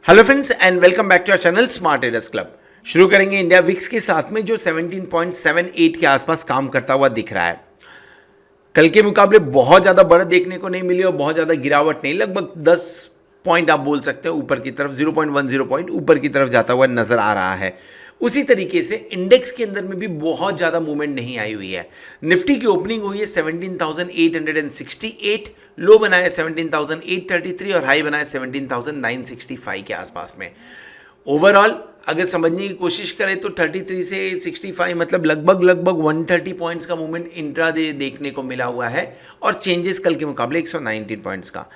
Hello friends and welcome back to our channel smart traders club. शुरू करेंगे India VIX के साथ में जो 17.78 के आसपास काम करता हुआ दिख रहा है। कल के मुकाबले बहुत ज़्यादा बढ़त देखने को नहीं मिली और बहुत ज़्यादा गिरावट नहीं, लगभग 10 पॉइंट आप बोल सकते हैं ऊपर की तरफ, 0.10 पॉइंट ऊपर की तरफ जाता हुआ नजर आ रहा है। उसी तरीके से इंडेक्स के अंदर में भी बहुत ज़्यादा मूवमेंट नहीं आई हुई है। निफ्टी की ओपनिंग हुई है 17,868, लो बनाया 17,833 और हाई बनाया 17,965 के आसपास में। ओवरऑल अगर समझने की कोशिश करें तो 33 से 65 मतलब लगभग 130 पॉइंट्स का मूवमेंट इंट्राडे देखने को मिला हुआ है और चेंजेस कल के मुकाबले 119 पॉइंट्स का।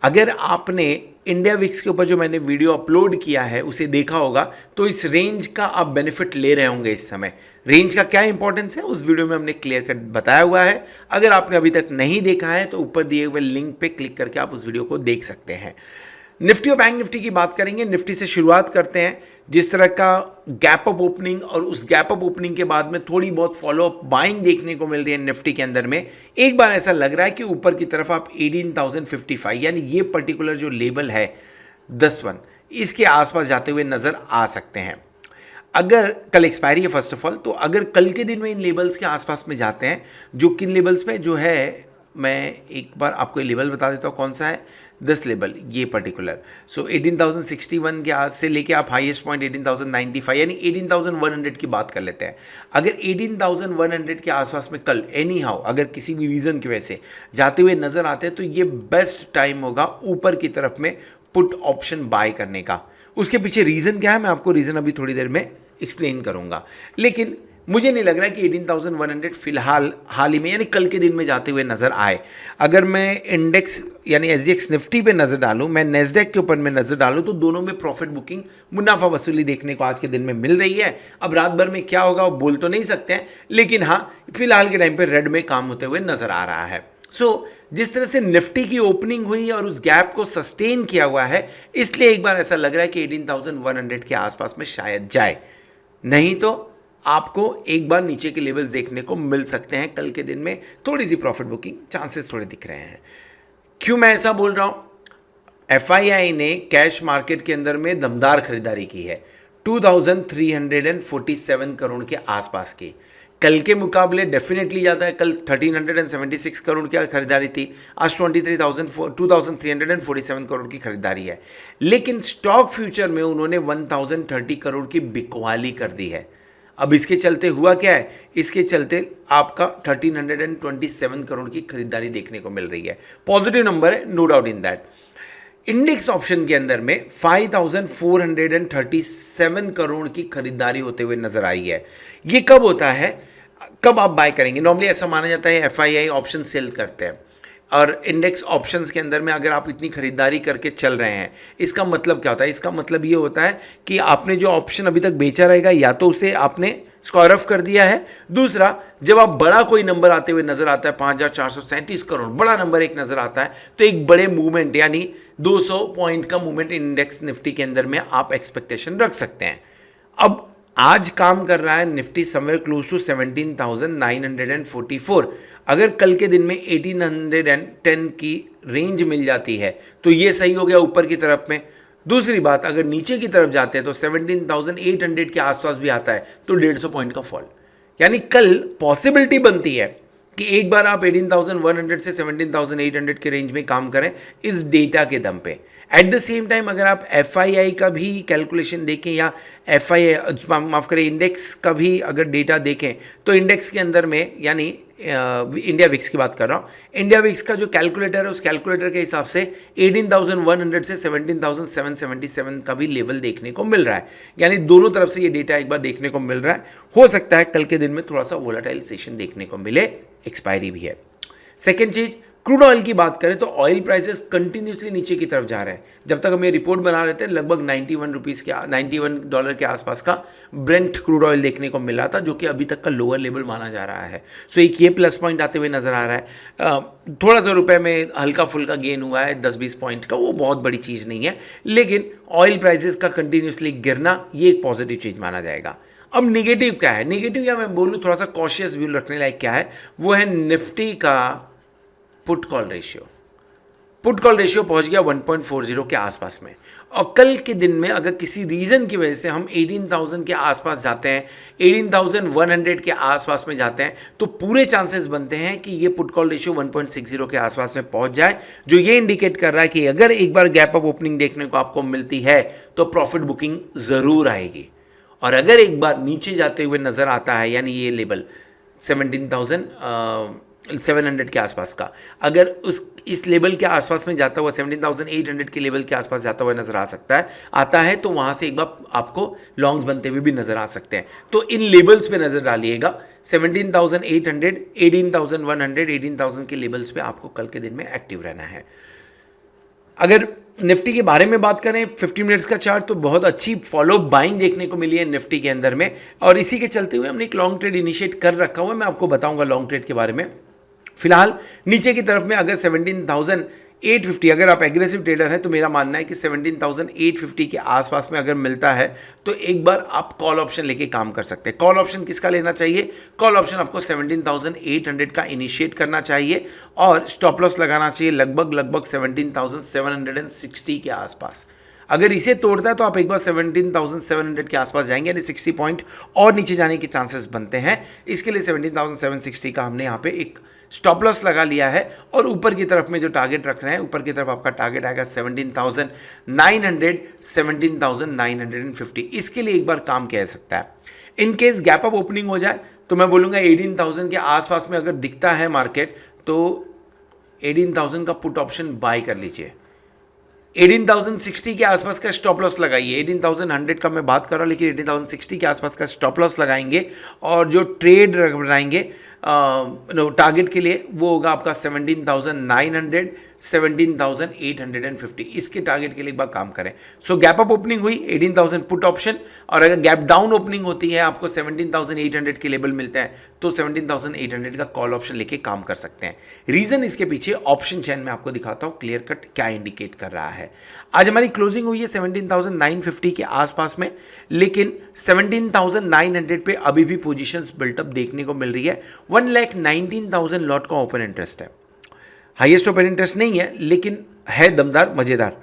अगर आपने इंडिया विक्स के ऊपर जो मैंने वीडियो अपलोड किया है उसे देखा होगा तो इस रेंज का आप बेनिफिट ले रहे होंगे। इस समय रेंज का क्या इंपॉर्टेंस है उस वीडियो में हमने क्लियर कट बताया हुआ है। अगर आपने अभी तक नहीं देखा है तो ऊपर दिए हुए लिंक पे क्लिक करके आप उस वीडियो को देख सकते हैं। निफ्टी और बैंक निफ्टी की बात करेंगे। निफ्टी से शुरुआत करते हैं। जिस तरह का गैप अप ओपनिंग और उस गैप अप ओपनिंग के बाद में थोड़ी बहुत फॉलो अप बाइंग देखने को मिल रही है निफ्टी के अंदर में, एक बार ऐसा लग रहा है कि ऊपर की तरफ आप 18,055 यानी ये पर्टिकुलर जो लेवल है 10-1 इसके आसपास जाते हुए नजर आ सकते हैं। अगर कल एक्सपायरी है फर्स्ट ऑफ ऑल, तो अगर कल के दिन में इन लेवल्स के आसपास में जाते हैं, जो किन लेवल्स पे जो है मैं एक बार आपको ये लेवल बता देता हूँ कौन सा है, 10 लेवल ये पर्टिकुलर। सो 18,061 के आज से लेके आप हाईएस्ट पॉइंट 18,095 यानी 18,100 की बात कर लेते हैं। अगर 18,100 के आसपास में कल एनी हाउ अगर किसी भी रीज़न की वजह से जाते हुए नज़र आते हैं तो ये बेस्ट टाइम होगा ऊपर की तरफ में पुट ऑप्शन बाय करने का। उसके पीछे रीज़न क्या है मैं आपको रीज़न अभी थोड़ी देर में एक्सप्लेन करूँगा, लेकिन मुझे नहीं लग रहा है कि 18,100 फिलहाल हाल ही में यानी कल के दिन में जाते हुए नजर आए। अगर मैं इंडेक्स यानी एसजीएक्स निफ्टी पे नजर डालूं, मैं नेस्डेक के ऊपर में नजर डालूं तो दोनों में प्रॉफिट बुकिंग मुनाफा वसूली देखने को आज के दिन में मिल रही है। अब रात भर में क्या होगा वो बोल तो नहीं सकते हैं, लेकिन हाँ फिलहाल के टाइम पर रेड में काम होते हुए नजर आ रहा है। जिस तरह से निफ्टी की ओपनिंग हुई और उस गैप को सस्टेन किया हुआ है, इसलिए एक बार ऐसा लग रहा है कि 18,100 के आसपास में शायद जाए, नहीं तो आपको एक बार नीचे के लेवल्स देखने को मिल सकते हैं। कल के दिन में थोड़ी सी प्रॉफिट बुकिंग चांसेस थोड़े दिख रहे हैं। क्यों मैं ऐसा बोल रहा हूं? एफआईआई ने कैश मार्केट के अंदर में दमदार खरीदारी की है 2347 करोड़ के आसपास की। कल के मुकाबले डेफिनेटली ज़्यादा है। कल 1376 करोड़ की खरीदारी थी, आज 2347 करोड़ की खरीदारी है। लेकिन स्टॉक फ्यूचर में उन्होंने 1030 करोड़ की बिकवाली कर दी है। अब इसके चलते हुआ क्या है, इसके चलते आपका 1327 करोड़ की खरीदारी देखने को मिल रही है। पॉजिटिव नंबर है, no doubt in that. Index option के अंदर में 5437 करोड़ की खरीदारी होते हुए नजर आई है। ये कब होता है, कब आप बाय करेंगे? नॉर्मली ऐसा माना जाता है एफआईआई ऑप्शन सेल करते हैं और इंडेक्स ऑप्शंस के अंदर में अगर आप इतनी खरीदारी करके चल रहे हैं, इसका मतलब क्या होता है? इसका मतलब ये होता है कि आपने जो ऑप्शन अभी तक बेचा रहेगा या तो उसे आपने स्क्वायर ऑफ कर दिया है, दूसरा जब आप बड़ा कोई नंबर आते हुए नजर आता है 5,437 करोड़ बड़ा नंबर एक नजर आता है, तो एक बड़े मूवमेंट यानी 200 पॉइंट का मूवमेंट इंडेक्स निफ्टी के अंदर में आप एक्सपेक्टेशन रख सकते हैं। अब आज काम कर रहा है निफ्टी समवेयर क्लोज टू 17,944। अगर कल के दिन में 1810 की रेंज मिल जाती है तो ये सही हो गया ऊपर की तरफ में। दूसरी बात, अगर नीचे की तरफ जाते हैं तो 17,800 के आसपास भी आता है तो 150 पॉइंट का फॉल, यानी कल पॉसिबिलिटी बनती है कि एक बार आप 18,100 से 17,800 के रेंज में काम करें इस डेटा के दम पे। एट द सेम टाइम अगर आप एफआईआई का भी कैलकुलेशन देखें या एफआईआई माफ करें इंडेक्स का भी अगर डेटा देखें तो इंडेक्स के अंदर में यानी इंडिया विक्स की बात कर रहा हूँ, इंडिया विक्स का जो कैलकुलेटर है उस कैलकुलेटर के हिसाब से 18,100 से 17,777 का भी लेवल देखने को मिल रहा है। यानी दोनों तरफ से ये डेटा एक बार देखने को मिल रहा है। हो सकता है कल के दिन में थोड़ा सा वोलेटाइल सेशन देखने को मिले, एक्सपायरी भी है। सेकेंड चीज, क्रूड ऑयल की बात करें तो ऑयल प्राइसेस कंटिन्यूसली नीचे की तरफ जा रहे हैं। जब तक हम ये रिपोर्ट बना रहे थे लगभग $91 के आसपास का ब्रेंट क्रूड ऑयल देखने को मिला था, जो कि अभी तक का लोअर लेवल माना जा रहा है। सो एक ये प्लस पॉइंट आते हुए नजर आ रहा है। थोड़ा सा रुपए में हल्का फुल्का गेन हुआ है 10-20 पॉइंट का, वो बहुत बड़ी चीज़ नहीं है, लेकिन ऑयल प्राइसेस का कंटिन्यूसली गिरना ये एक पॉजिटिव चीज़ माना जाएगा। अब निगेटिव क्या है? निगेटिव या मैं बोलूँ थोड़ा सा कॉशियस व्यू रखने लायक क्या है, वो है निफ्टी का put call ratio. Put call ratio पहुंच गया 1.40 के आसपास में। और कल के दिन में अगर किसी रीज़न की वजह से हम 18,000 के आसपास जाते हैं, 18,100 के आसपास में जाते हैं, तो पूरे चांसेस बनते हैं कि ये पुट कॉल रेशियो 1.60 के आसपास में पहुंच जाए, जो ये इंडिकेट कर रहा है कि अगर एक बार गैप अप ओपनिंग देखने को आपको मिलती है तो प्रॉफिट बुकिंग ज़रूर आएगी। और अगर एक बार नीचे जाते हुए नज़र आता है, यानी ये लेवल 17,700 के आसपास का, अगर इस लेवल के आसपास में जाता हुआ 17,800 के लेवल के आसपास जाता हुआ नजर आता है तो वहां से एक बार आपको लॉन्ग्स बनते हुए भी नजर आ सकते हैं। तो इन लेवल्स पे नजर डालिएगा, 17,800, 18,100, 18,000 के लेवल्स पे आपको कल के दिन में एक्टिव रहना है। अगर निफ्टी के बारे में बात करें, 50 मिनट्स का चार्ट, तो बहुत अच्छी फॉलो बाइंग देखने को मिली है निफ्टी के अंदर में, और इसी के चलते हुए हमने एक लॉन्ग ट्रेड इनिशिएट कर रखा हुआ है। मैं आपको बताऊंगा लॉन्ग ट्रेड के बारे में। फिलहाल नीचे की तरफ में अगर 17,850, अगर आप एग्रेसिव ट्रेडर हैं तो मेरा मानना है कि 17,850 के आसपास में अगर मिलता है तो एक बार आप कॉल ऑप्शन लेके काम कर सकते हैं। कॉल ऑप्शन किसका लेना चाहिए? कॉल ऑप्शन आपको 17,800 का इनिशिएट करना चाहिए और स्टॉप लॉस लगाना चाहिए लगभग 17,760 के आसपास। अगर इसे तोड़ता है तो आप एक बार 17,700 के आसपास जाएंगे, यानी 60 पॉइंट और नीचे जाने के चांसेस बनते हैं। इसके लिए 17,760 का हमने यहाँ पे एक स्टॉप लॉस लगा लिया है, और ऊपर की तरफ में जो टारगेट रख रहे हैं, ऊपर की तरफ आपका टारगेट आएगा 17,900, 17,950। इसके लिए एक बार काम किया जा सकता है। In case gap up opening हो जाए तो मैं बोलूँगा 18,000 के आसपास में अगर दिखता है मार्केट तो 18,000 का पुट ऑप्शन बाय कर लीजिए। 18,060 के आसपास का स्टॉप लॉस लगाइए। 18,100 का मैं बात कर रहा हूँ, लेकिन 18,060 के आसपास का स्टॉप लॉस लगाएंगे, और जो ट्रेड बनाएंगे टारगेट के लिए वो होगा आपका 17,900, 17,850। इसके टारगेट के लिए एक बार काम करें। सो गैप अप ओपनिंग हुई 18,000 पुट ऑप्शन, और अगर गैप डाउन ओपनिंग होती है आपको 17,800 के लेवल मिलते हैं तो 17,800 का कॉल ऑप्शन लेके काम कर सकते हैं। रीजन इसके पीछे ऑप्शन चेन में आपको दिखाता हूं क्लियर कट क्या इंडिकेट कर रहा है। आज हमारी क्लोजिंग हुई है 17,950 के आसपास में, लेकिन 17,900 पे अभी भी पोजीशंस बिल्टअप देखने को मिल रही है। 1,19,000 लॉट का ओपन इंटरेस्ट है। हाईएस्ट ओपन इंटरेस्ट नहीं है, लेकिन है दमदार, मजेदार।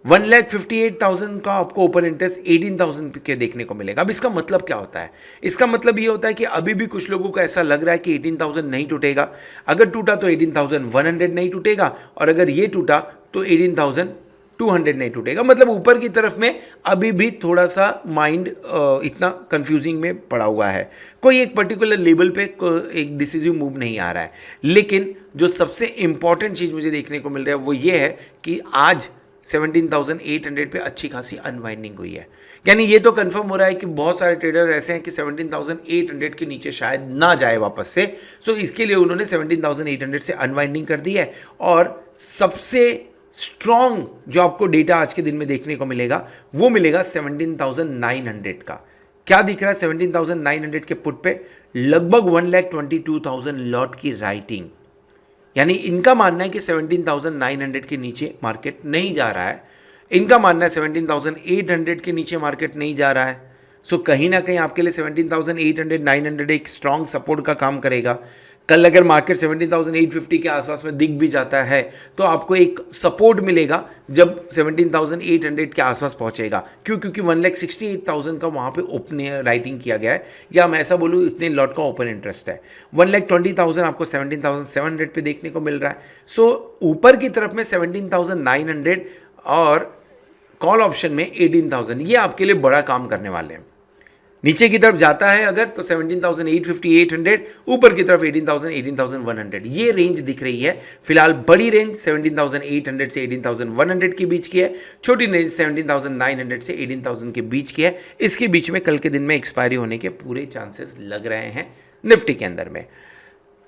1,58,000 का आपको ओपन इंटरेस्ट 18,000 के देखने को मिलेगा। अब इसका मतलब क्या होता है? इसका मतलब ये होता है कि अभी भी कुछ लोगों को ऐसा लग रहा है कि 18,000 नहीं टूटेगा। अगर टूटा तो 18,100 नहीं टूटेगा, और अगर ये टूटा तो 18,200 नहीं टूटेगा। मतलब ऊपर की तरफ में अभी भी थोड़ा सा माइंड इतना कंफ्यूजिंग में पड़ा हुआ है। कोई एक पर्टिकुलर लेवल पे एक डिसीजिव मूव नहीं आ रहा है। लेकिन जो सबसे इंपॉर्टेंट चीज़ मुझे देखने को मिल रहा है वो ये है कि आज 17,800 पे अच्छी खासी अनवाइंडिंग हुई है। यानी ये तो कंफर्म हो रहा है कि बहुत सारे ट्रेडर्स ऐसे हैं कि 17,800 के नीचे शायद ना जाए वापस से। सो इसके लिए उन्होंने 17,800 से अनवाइंडिंग कर दी है, और सबसे स्ट्रॉन्ग जो आपको डेटा आज के दिन में देखने को मिलेगा वो मिलेगा 17,900 का। क्या दिख रहा है 17,900 के पुट पे? लगभग 1,22,000 लॉट की राइटिंग। यानी इनका मानना है कि 17,900 के नीचे मार्केट नहीं जा रहा है। इनका मानना है 17,800 के नीचे मार्केट नहीं जा रहा है। सो कहीं ना कहीं आपके लिए 17,800, 900 एक स्ट्रॉन्ग सपोर्ट का काम करेगा। कल अगर मार्केट 17,850 के आसपास में दिख भी जाता है तो आपको एक सपोर्ट मिलेगा जब 17,800 के आसपास पहुंचेगा। क्यों? क्योंकि 1,68,000 का वहाँ पे ओपन राइटिंग किया गया है, या मैं ऐसा बोलूँ इतने लॉट का ओपन इंटरेस्ट है। 1,20,000 आपको 17,700 पे देखने को मिल रहा है। सो ऊपर की तरफ में 17,900 और कॉल ऑप्शन में 18,000, ये आपके लिए बड़ा काम करने वाले हैं। नीचे की तरफ जाता है अगर तो 17,850, 800, ऊपर की तरफ 18,000, 18,100, ये रेंज दिख रही है। फिलहाल बड़ी रेंज 17,800 से 18,100 के बीच की है, छोटी रेंज 17,900 से 18,000 के बीच की है। इसके बीच में कल के दिन में एक्सपायरी होने के पूरे चांसेस लग रहे हैं निफ्टी के अंदर में।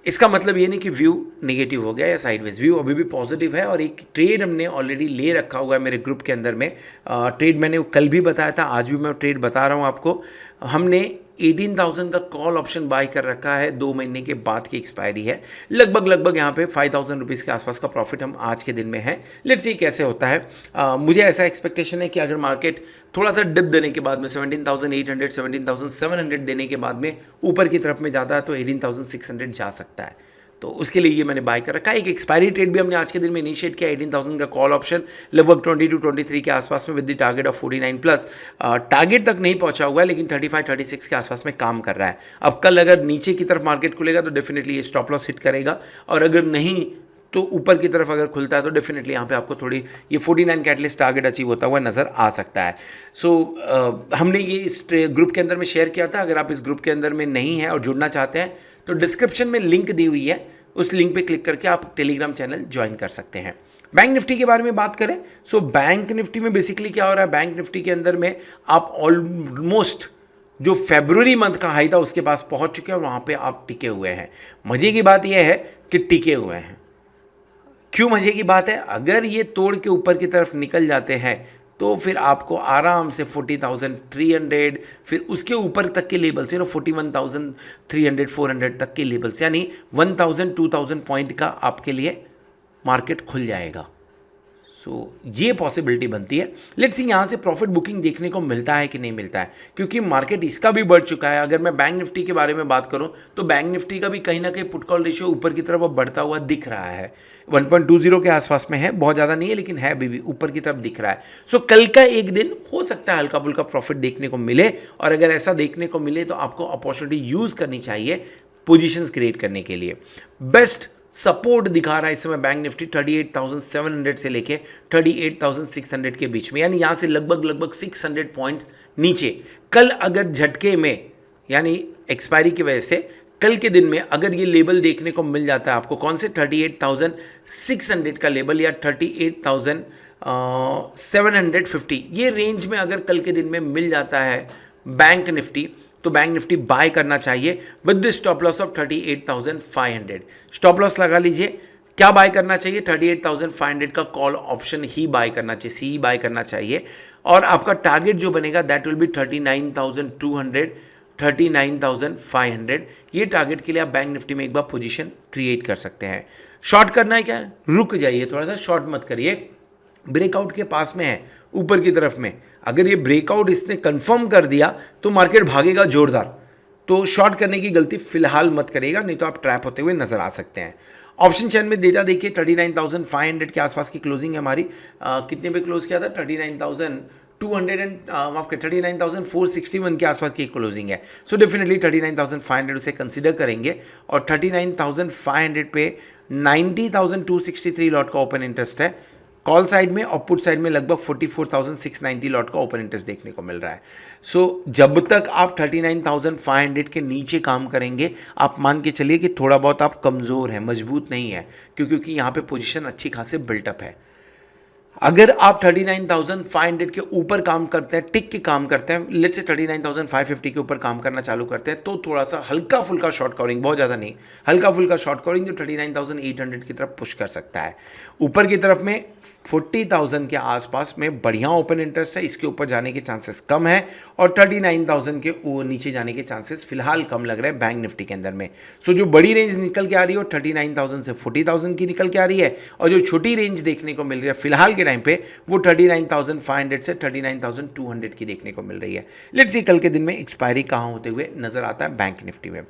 इसका मतलब ये नहीं कि व्यू नेगेटिव हो गया या साइडवेज, व्यू अभी भी पॉजिटिव है, और एक ट्रेड हमने ऑलरेडी ले रखा हुआ है मेरे ग्रुप के अंदर में। ट्रेड मैंने कल भी बताया था, आज भी मैं ट्रेड बता रहा हूँ आपको। हमने 18,000 का कॉल ऑप्शन बाय कर रखा है, 2 महीने के बाद की एक्सपायरी है। लगभग यहाँ पे 5,000 रुपीज़ के आसपास का प्रॉफिट हम आज के दिन में है। लेट्स सी कैसे होता है। मुझे ऐसा एक्सपेक्टेशन है कि अगर मार्केट थोड़ा सा डिप देने के बाद में 17,800, 17,700 देने के बाद में ऊपर की तरफ में जाता है तो 18,600 जा सकता है। तो उसके लिए ये मैंने बाय कर रखा है। एक एक्सपायरी ट्रेड भी हमने आज के दिन में इनिशिएट किया 18,000 का कॉल ऑप्शन लगभग 22-23 के आसपास में with the target of 49 plus. Target तक नहीं पहुंचा हुआ है लेकिन 35-36 के आसपास में काम कर रहा है। अब कल अगर नीचे की तरफ मार्केट खुलेगा तो डेफिनेटली ये स्टॉप लॉस हिट करेगा, और अगर नहीं तो ऊपर की तरफ अगर खुलता है तो डेफिनेटली यहाँ पे आपको थोड़ी ये 49 का एटलीस्ट टारगेट अचीव होता हुआ नज़र आ सकता है। सो हमने ये इस ग्रुप के अंदर में शेयर किया था। अगर आप इस ग्रुप के अंदर में नहीं हैं और जुड़ना चाहते हैं तो डिस्क्रिप्शन में लिंक दी हुई है, उस लिंक पे क्लिक करके आप टेलीग्राम चैनल ज्वाइन कर सकते हैं। बैंक निफ्टी के बारे में बात करें, सो बैंक निफ्टी में बेसिकली क्या हो रहा है, बैंक निफ्टी के अंदर में आप ऑलमोस्ट जो फरवरी मंथ का हाई था उसके पास पहुंच चुके हैं और वहाँ पे आप टिके हुए हैं। मजे की बात यह है कि टिके हुए हैं। क्यों मजे की बात है, अगर ये तोड़ के ऊपर की तरफ निकल जाते हैं तो फिर आपको आराम से 40,300 फिर उसके ऊपर तक के लेवल्स 41,300 400 तक के लेवल्स यानी 1,000-2,000 पॉइंट का आपके लिए मार्केट खुल जाएगा। सो ये पॉसिबिलिटी बनती है। लेट्स सी यहाँ से प्रॉफिट बुकिंग देखने को मिलता है कि नहीं मिलता है, क्योंकि मार्केट इसका भी बढ़ चुका है। अगर मैं बैंक निफ्टी के बारे में बात करूँ तो बैंक निफ्टी का भी कहीं ना कहीं पुट कॉल रेशियो ऊपर की तरफ अब बढ़ता हुआ दिख रहा है। 1.20 के आसपास में है, बहुत ज़्यादा नहीं है लेकिन है अभी भी ऊपर की तरफ दिख रहा है। सो कल का एक दिन हो सकता है हल्का फुल्का प्रॉफिट देखने को मिले, और अगर ऐसा देखने को मिले तो आपको अपॉर्चुनिटी यूज़ करनी चाहिए पोजीशंस क्रिएट करने के लिए। बेस्ट सपोर्ट दिखा रहा है इस समय बैंक निफ्टी 38,700 से लेके 38,600 के बीच में, यानी यहाँ से लगभग 600 पॉइंट्स नीचे। कल अगर झटके में यानी एक्सपायरी की वजह से कल के दिन में अगर ये लेवल देखने को मिल जाता है आपको, कौन से 38,600 का लेवल या 38,750, ये रेंज में अगर कल के दिन में मिल जाता है बैंक निफ्टी तो बैंक निफ्टी बाय करना चाहिए with the stop loss of 38,500। Stop loss लगा लीजिए। क्या बाय करना चाहिए, 38,500 का कॉल ऑप्शन ही बाय करना चाहिए, सी बाय करना चाहिए, और आपका टारगेट जो बनेगा दैट विल बी 39,200 39,500। ये टारगेट के लिए आप बैंक निफ्टी में एक बार पोजीशन क्रिएट कर सकते हैं। शॉर्ट करना है क्या, रुक जाइए, थोड़ा सा शॉर्ट मत करिए। ब्रेकआउट के पास में है ऊपर की तरफ में, अगर ये ब्रेकआउट इसने कंफर्म कर दिया तो मार्केट भागेगा जोरदार, तो शॉर्ट करने की गलती फिलहाल मत करिएगा, नहीं तो आप ट्रैप होते हुए नजर आ सकते हैं। ऑप्शन चैन में डेटा देखिए 39,500 के आसपास की क्लोजिंग है हमारी। कितने पे क्लोज किया था, 39,461 के आसपास की क्लोजिंग है। सो डेफिनेटली 39,500 उसे कंसिडर करेंगे, और 39,500 पे 90,263 लॉट का ओपन इंटरेस्ट है कॉल साइड में, और पुट साइड में लगभग 44,690 लॉट का ओपन इंटरेस्ट देखने को मिल रहा है। सो जब तक आप 39,500 के नीचे काम करेंगे, आप मान के चलिए कि थोड़ा बहुत आप कमज़ोर हैं, मजबूत नहीं है, क्योंकि यहाँ पे पोजीशन अच्छी खासी बिल्टअप है। अगर आप 39,500 के ऊपर काम करते हैं, टिक के काम करते हैं, लेट्स से 39,550 के ऊपर काम करना चालू करते हैं, तो थोड़ा सा हल्का फुल्का शॉर्ट कवरिंग, बहुत ज़्यादा नहीं, हल्का फुल्का शॉर्ट कवरिंग जो 39,800 की तरफ पुश कर सकता है। ऊपर की तरफ में 40,000 के आसपास में बढ़िया ओपन इंटरेस्ट है, इसके ऊपर जाने के चांसेस कम है, और 39,000 के नीचे जाने के चांसेस फिलहाल कम लग रहे हैं बैंक निफ्टी के अंदर में। सो जो बड़ी रेंज निकल के आ रही है वो 39,000 से 40,000 की निकल के आ रही है, और जो छोटी रेंज देखने को मिल रही है फिलहाल टाइम पे वो 39,500 से 39,200 की देखने को मिल रही है। लेट्स सी कल के दिन में एक्सपायरी कहां होते हुए नजर आता है बैंक निफ्टी में।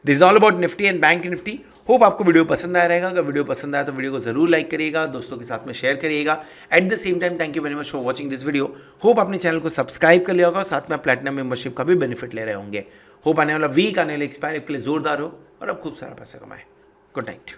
This is all about Nifty and bank Nifty. Hope आपको वीडियो पसंद आया रहेगा। अगर वीडियो पसंद आया तो वीडियो को जरूर लाइक करिएगा, दोस्तों के साथ में शेयर करिएगा। At the same time thank you very much for watching this video. Hope आपने चैनल को सब्सक्राइब कर लिया होगा और साथ में प्लैटिनम मेंबरशिप का भी बेनिफिट ले रहे होंगे। होप आने वाला वीक, आने वाला एक्सपायरी के लिए जोरदार हो और अब खूब सारा पैसा कमाए। Good night.